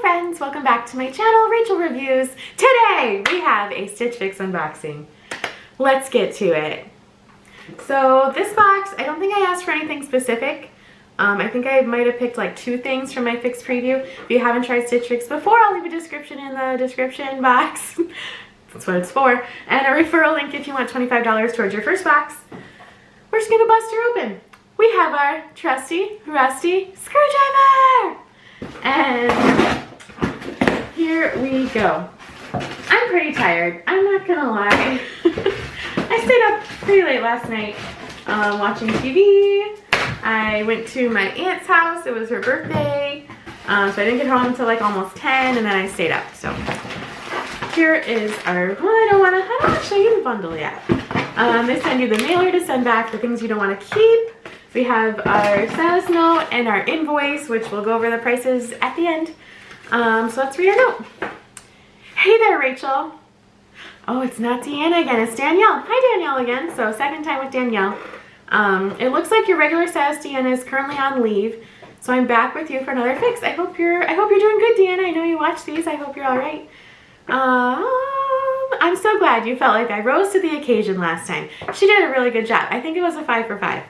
friends, welcome back to my channel, Rachel Reviews. Today we have a Stitch Fix unboxing. Let's get to it. So this box, I don't think I asked for anything specific. I think I might have picked like 2 things from my Fix preview. If you haven't tried Stitch Fix before, I'll leave a description in the description box. That's what it's for. And a referral link if you want $25 towards your first box. We're just gonna bust her open. We have our trusty, rusty screwdriver! And here we go. I'm pretty tired, I'm not gonna lie. I stayed up pretty late last night watching TV. I went to my aunt's house, it was her birthday, so I didn't get home until like almost 10, and then I stayed up. So here is our, well, I don't want to show you the bundle yet. They send you the mailer to send back the things you don't want to keep. We have our status note and our invoice, which we'll go over the prices at the end. So let's read our note. Hey there, Rachel. Oh, it's not Deanna again, it's Danielle. Hi, Danielle again. So second time with Danielle. It looks like your regular status Deanna is currently on leave, so I'm back with you for another fix. I hope you're doing good, Deanna. I know you watch these. I hope you're all right. I'm so glad you felt like I rose to the occasion last time. She did a really good job. I think it was a 5 for 5.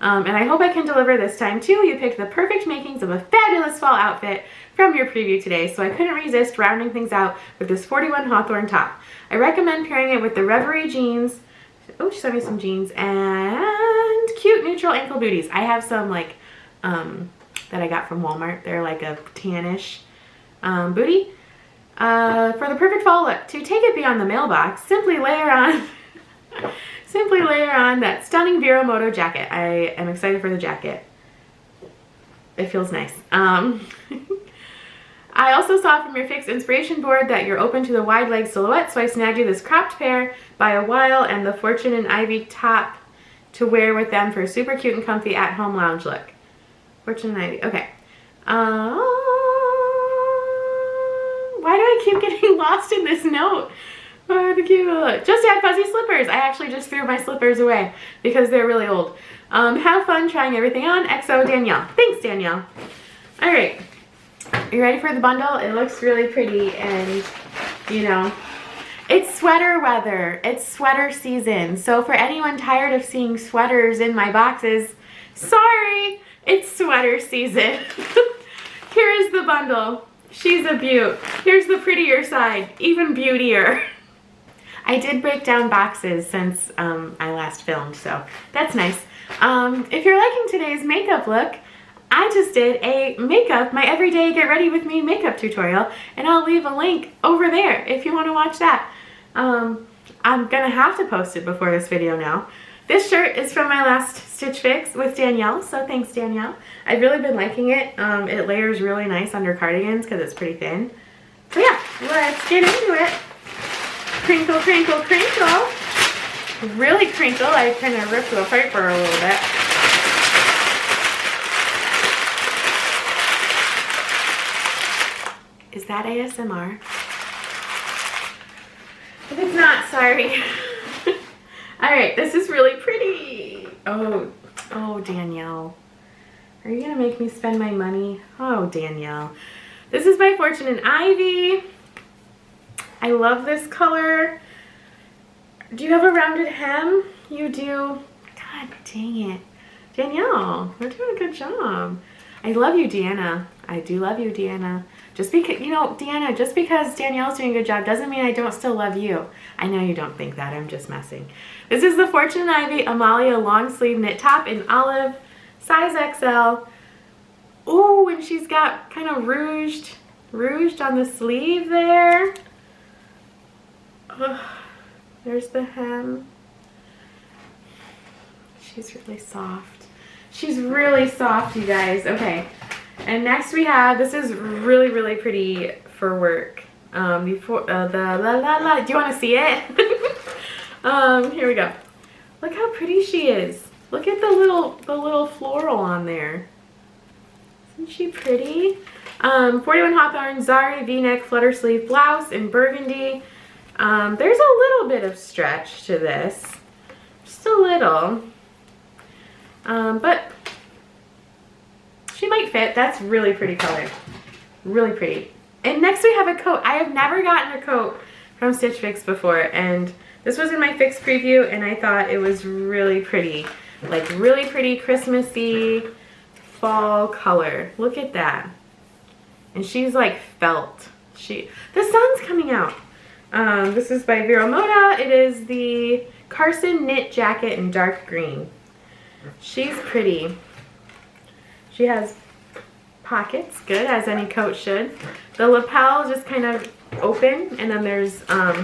And I hope I can deliver this time too. You picked the perfect makings of a fabulous fall outfit from your preview today, so I couldn't resist rounding things out with this 41 Hawthorne top. I recommend pairing it with the Reverie jeans. Oh, she sent me some jeans and cute neutral ankle booties. I have some like that I got from Walmart. They're like a tannish booty. For the perfect fall look. To take it beyond the mailbox, simply layer on that stunning Vero Moto jacket. I am excited for the jacket. It feels nice. I also saw from your Fix inspiration board that you're open to the wide leg silhouette, so I snagged you this cropped pair by a while and the Fortune and Ivy top to wear with them for a super cute and comfy at-home lounge look. Fortune and Ivy. Okay. Why do I keep getting lost in this note? Oh, the cute look. Just add fuzzy slippers. I actually just threw my slippers away because they're really old. Have fun trying everything on. XO Danielle. Thanks, Danielle. All right. You ready for the bundle? It looks really pretty, and you know, it's sweater weather. It's sweater season. So for anyone tired of seeing sweaters in my boxes, sorry, it's sweater season. Here is the bundle. She's a beaut. Here's the prettier side, even beautier. I did break down boxes since I last filmed, so that's nice. If you're liking today's makeup look, I just did a my everyday get ready with me makeup tutorial, and I'll leave a link over there if you want to watch that. I'm gonna have to post it before this video now. This shirt is from my last Stitch Fix with Danielle, so thanks, Danielle. I've really been liking it. It layers really nice under cardigans because it's pretty thin. So yeah, let's get into it. Crinkle, crinkle, crinkle. Really crinkle. I kind of ripped the paper a little bit. Is that ASMR? If it's not, sorry. Alright, this is really pretty. Oh, Danielle. Are you gonna make me spend my money? Oh, Danielle. This is by Fortune and Ivy. I love this color. Do you have a rounded hem? You do. God dang it. Danielle, we're doing a good job. I love you, Deanna. I do love you, Deanna. Just because, you know, Deanna, just because Danielle's doing a good job doesn't mean I don't still love you. I know you don't think that. I'm just messing. This is the Fortune and Ivy Amalia long sleeve knit top in olive, size XL. Ooh, and she's got kind of rouged on the sleeve there. Ugh, there's the hem. She's really soft. She's really soft, you guys. Okay. And next we have, this is really, really pretty for work. Do you want to see it? Here we go. Look how pretty she is. Look at the little floral on there. Isn't she pretty? 41 Hawthorne Zari V-neck flutter sleeve blouse in burgundy. There's a little bit of stretch to this. Just a little. But she might fit. That's really pretty color. Really pretty. And next we have a coat. I have never gotten a coat from Stitch Fix before, and this was in my Fix preview, and I thought it was really pretty. Like really pretty Christmassy fall color. Look at that. And she's like felt. The sun's coming out. This is by Vero Moda. It is the Carson knit jacket in dark green. She's pretty. She has pockets, good, as any coat should. The lapel just kind of open, and then there's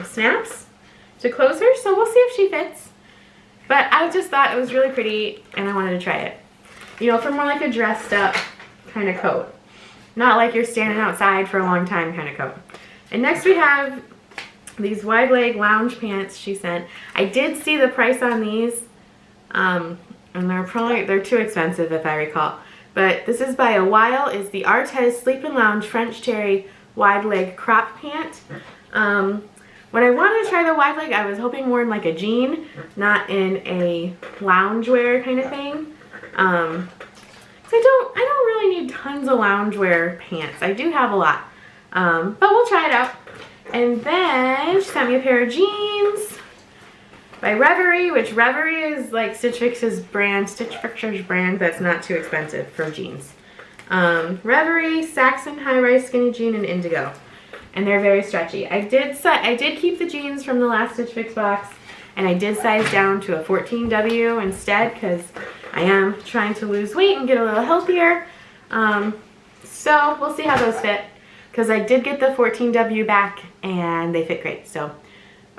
snaps to close her, so we'll see if she fits. But I just thought it was really pretty, and I wanted to try it. You know, for more like a dressed up kind of coat. Not like you're standing outside for a long time kind of coat. And next we have these wide leg lounge pants she sent. I did see the price on these, and they're too expensive if I recall. But this is by A While, is the Artez Sleep and Lounge French Terry wide leg crop pant. When I wanted to try the wide leg, I was hoping more in like a jean, not in a loungewear kind of thing. So I don't really need tons of loungewear pants. I do have a lot, but we'll try it out. And then she sent me a pair of jeans by Reverie, which Reverie is like Stitch Fix's brand, Stitch Fixer's brand that's not too expensive for jeans. Reverie, Saxon high-rise skinny jean in indigo. And they're very stretchy. I did keep the jeans from the last Stitch Fix box, and I did size down to a 14W instead because I am trying to lose weight and get a little healthier. So we'll see how those fit, because I did get the 14W back and they fit great. So,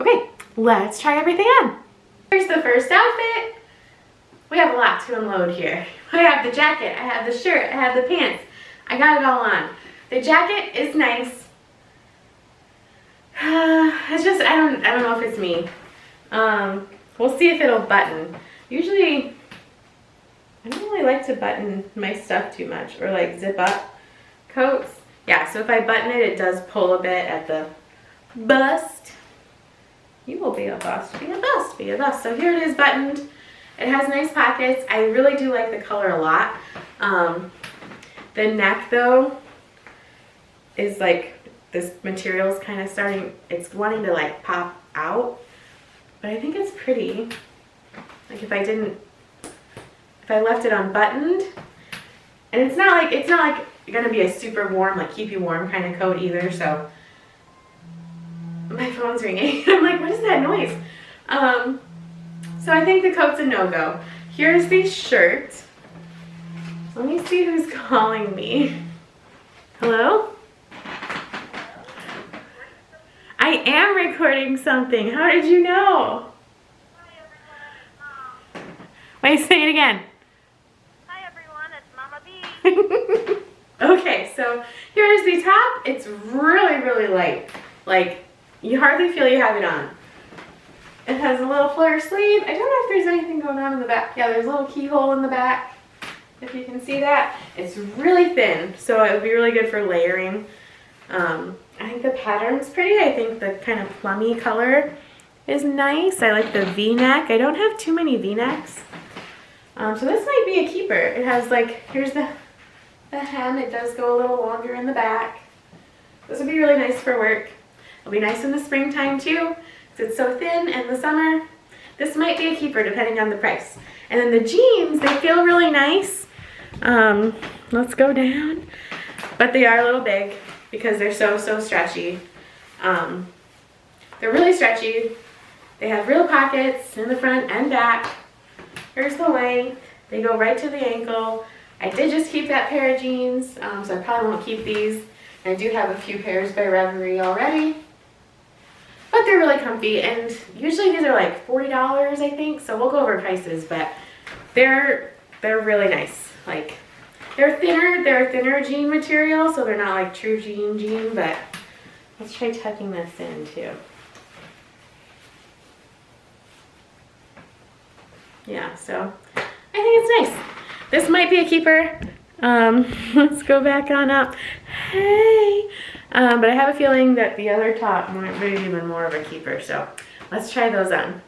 okay, let's try everything on. Here's the first outfit. We have a lot to unload here. I have the jacket, I have the shirt, I have the pants. I got it all on. The jacket is nice. It's just, I don't know if it's me. We'll see if it'll button. Usually, I don't really like to button my stuff too much, or like zip up coats. Yeah, so if I button it, it does pull a bit at the bust. You will be a bust, be a bust, be a bust. So here it is buttoned. It has nice pockets. I really do like the color a lot. The neck though is like, this material is kind of starting, it's wanting to like pop out, but I think it's pretty. Like if I left it unbuttoned, and it's not like gonna be a super warm, like keep you warm kind of coat either. So my phone's ringing. I'm like, what is that noise? So I think the coat's a no-go. Here's the shirt. Let me see who's calling me. Hello? I am recording something. How did you know? Hi everyone, it's Mom. Wait, say it again. Hi everyone, it's Mama B. Okay, so here's the top. It's really, really light. Like, you hardly feel you have it on. It has a little flare sleeve. I don't know if there's anything going on in the back. Yeah, there's a little keyhole in the back, if you can see that. It's really thin, so it would be really good for layering. I think the pattern's pretty. I think the kind of plummy color is nice. I like the V-neck. I don't have too many V-necks. So this might be a keeper. It has like, here's the hem. It does go a little longer in the back. This would be really nice for work. It'll be nice in the springtime too, because it's so thin, and the summer. This might be a keeper depending on the price. And then the jeans, they feel really nice. Let's go down. But they are a little big, because they're so stretchy. They're really stretchy. They have real pockets in the front and back. Here's the length. They go right to the ankle. I did just keep that pair of jeans, so I probably won't keep these. And I do have a few pairs by Reverie already. But they're really comfy, and usually these are like $40, I think, so we'll go over prices, but they're really nice. Like, they're a thinner jean material, so they're not like true jean, but let's try tucking this in too. Yeah, so I think it's nice. This might be a keeper. Let's go back on up. Hey! But I have a feeling that the other top might be even more of a keeper, so let's try those on.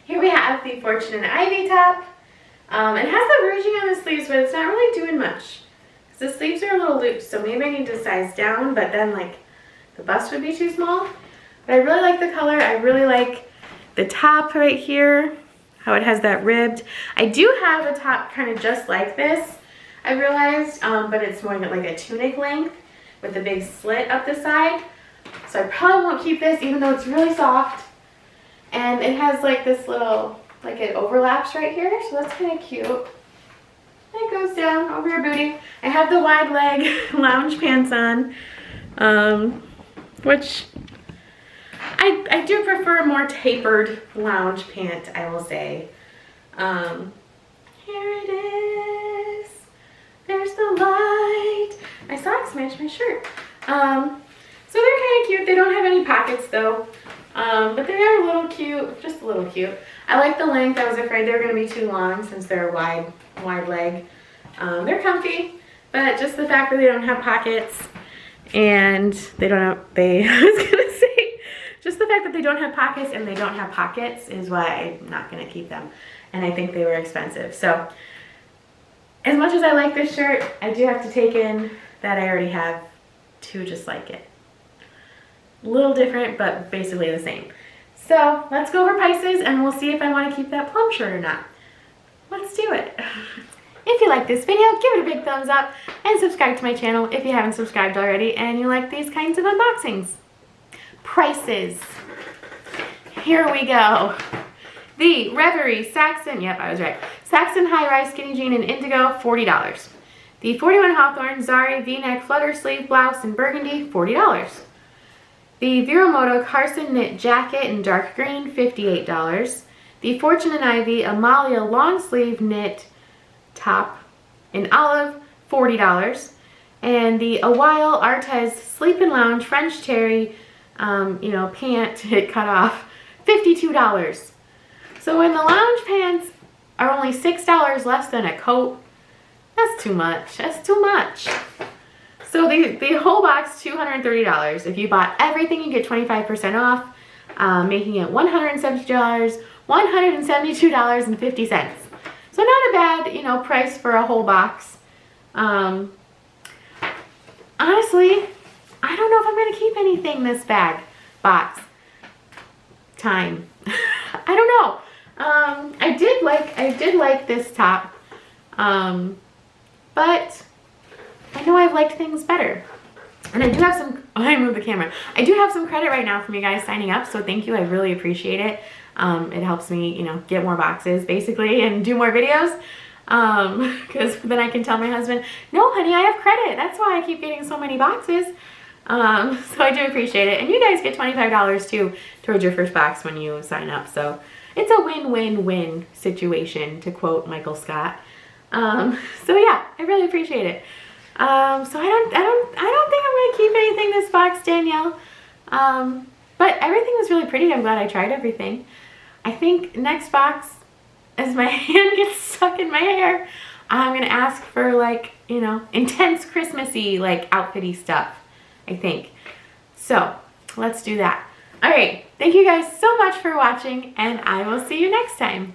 Here we have the Fortune and Ivy top. It has the ruching on the sleeves, but it's not really doing much. The sleeves are a little loose, so maybe I need to size down, but then like the bust would be too small. But I really like the color. I really like the top right here, how it has that ribbed. I do have a top kind of just like this, I realized, but it's more like a tunic length with a big slit up the side. So I probably won't keep this, even though it's really soft. And it has like this little, like it overlaps right here, so that's kind of cute. And it goes down over your booty. I have the wide leg lounge pants on, which I do prefer a more tapered lounge pant, I will say. Here it is. There's the light. My socks match my shirt. So they're kind of cute. They don't have any pockets though, but they are a little cute, just a little cute. I like the length. I was afraid they were going to be too long since they're wide leg. They're comfy, but just the fact that they don't have pockets and they don't have, I was going to say, just the fact that they don't have pockets and they don't have pockets is why I'm not going to keep them. And I think they were expensive. So as much as I like this shirt, I do have to take in that I already have two just like it. A little different, but basically the same. So let's go over prices and we'll see if I want to keep that plum shirt or not. Let's do it. If you like this video, give it a big thumbs up and subscribe to my channel if you haven't subscribed already and you like these kinds of unboxings. Prices. Here we go. The Reverie Saxon, yep, I was right. Saxon High Rise Skinny Jean in Indigo, $40. The 41 Hawthorne Zari V-neck flutter sleeve blouse in burgundy, $40. The Viramoto Carson knit jacket in dark green, $58. The Fortune and Ivy Amalia long sleeve knit top in olive, $40. And the A While Artez Sleep and Lounge French Terry, pant it cut off, $52. So when the lounge pants are only $6 less than a coat, that's too much. That's too much. So the whole box, $230. If you bought everything, you get 25% off, making it $172, $172.50. So not a bad, price for a whole box. Honestly, I don't know if I'm going to keep anything this box time. I don't know. I did like this top, but I know I've liked things better. And I do have some, I moved the camera. I do have some credit right now from you guys signing up, so thank you. I really appreciate it. It helps me, get more boxes basically and do more videos. Because then I can tell my husband, no honey, I have credit. That's why I keep getting so many boxes. So I do appreciate it. And you guys get $25 too towards your first box when you sign up. So it's a win-win-win situation, to quote Michael Scott. So yeah, I really appreciate it. So I don't think I'm gonna keep anything this box, Danielle. But everything was really pretty. I'm glad I tried everything. I think next box, as my hand gets stuck in my hair, I'm gonna ask for intense Christmassy, outfitty stuff, I think. So let's do that. All right, thank you guys so much for watching and I will see you next time.